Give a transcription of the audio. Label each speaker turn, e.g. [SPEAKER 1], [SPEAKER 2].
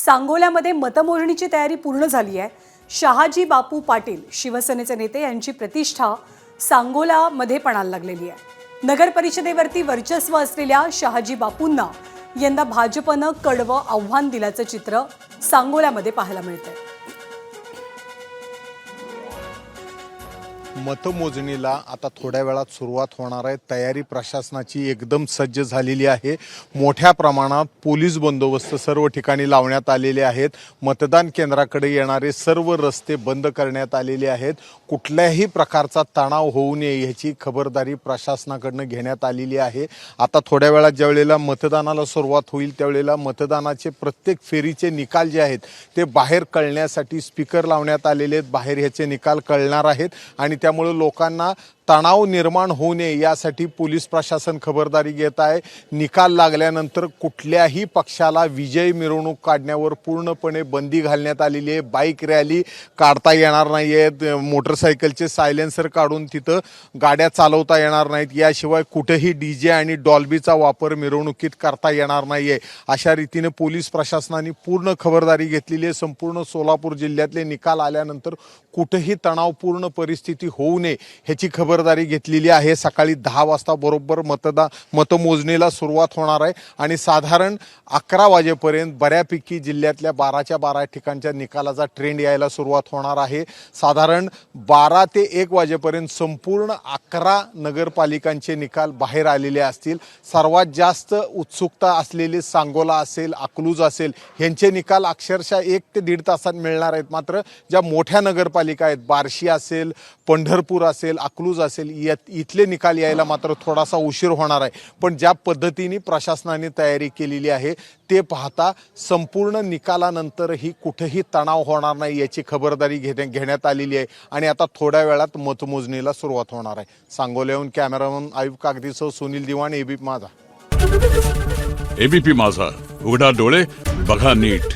[SPEAKER 1] सांगोल्यामध्ये मतमोजणीची तयारी पूर्ण झाली आहे। शहाजी बापू पाटील शिवसेनेचे नेते यांची प्रतिष्ठा सांगोल्यामध्ये पणाला लागलेली आहे। नगर परिषदेवरती वर्चस्व असलेल्या शहाजी बापूंना यंदा भाजपनं कडवं आव्हान दिल्याचं चित्र सांगोल्यामध्ये पाहायला मिळतंय।
[SPEAKER 2] मतमोजणीला आता थोड्या वेळात सुरुवात होणार आहे। तयारी प्रशासनाची एकदम सज्ज झालेली आहे। मोठ्या प्रमाणात पोलीस बंदोबस्त सर्व ठिकाणी लावण्यात आलेले आहेत। मतदान केंद्राकडे येणारे सर्व रस्ते बंद करण्यात आलेले आहेत। कुठल्याही प्रकारचा तणाव होऊ नये याची खबरदारी प्रशासनाकडून घेण्यात आलेली आहे। आता थोड्या वेळात ज्यावेळेला मतदानाला सुरुवात होईल त्यावेळेला मतदानाचे प्रत्येक फेरीचे निकाल जे आहेत ते बाहेर कळण्यासाठी स्पीकर लावण्यात आलेले आहेत। बाहेर ह्याचे निकाल कळणार आहेत आणि त्यामुळे लोकांना तणाव निर्माण होऊ नये यासाठी पोलीस प्रशासन खबरदारी घेत आहे। निकाल लागल्यानंतर कुठल्याही पक्षाला विजय मिरवणूक काढण्यावर पूर्णपणे बंदी घालण्यात आलेली आहे। बाईक रॅली काढता येणार नाही आहेत, मोटरसायकलचे सायलेन्सर काढून तिथं गाड्या चालवता येणार नाहीत, याशिवाय कुठेही डीजे आणि डॉल्बीचा वापर मिरवणुकीत करता येणार नाही आहे। अशा रीतीने पोलीस प्रशासनाने पूर्ण खबरदारी घेतलेली आहे। संपूर्ण सोलापूर जिल्ह्यातले निकाल आल्यानंतर कुठेही तणावपूर्ण परिस्थिती होऊ नये ह्याची खबरदारी घेतलेली आहे। सकाळी 10 वाजता बरोबर मतमोजणीला सुरुवात होणार आहे आणि साधारण 11 वाजेपर्यंत बऱ्यापैकी जिल्ह्यातल्या 12च्या 12 ठिकाणच्या निकालाचा ट्रेंड यायला सुरुवात होणार आहे। साधारण 12 ते 1 वाजेपर्यंत संपूर्ण 11 नगरपालिकांचे निकाल बाहेर आलेले असतील। सर्वात जास्त उत्सुकता असलेले सांगोला असेल, अकलूज असेल यांचे निकाल अक्षरशः 1 ते 1.5 तासात मिळणार आहेत। मात्र ज्या मोठ्या नगरपालिका आहेत, बार्शी असेल, पंढरपूर असेल, अकलूज असेल, इथले निकाल यायला मात्र थोडासा उशीर होणार आहे। पण ज्या पद्धतीने प्रशासनाने तयारी केलेली आहे ते पाहता संपूर्ण निकालानंतरही कुठेही तणाव होणार नाही याची खबरदारी घेण्यात आलेली आहे आणि आता थोड्या वेळात मतमोजणीला सुरुवात होणार आहे। सांगोल्याहून कॅमेरामन आयुब कागदीसह सुनील दिवाण, एबीपी माझा।
[SPEAKER 3] एबीपी माझा, उघडा डोळे बघा नीट।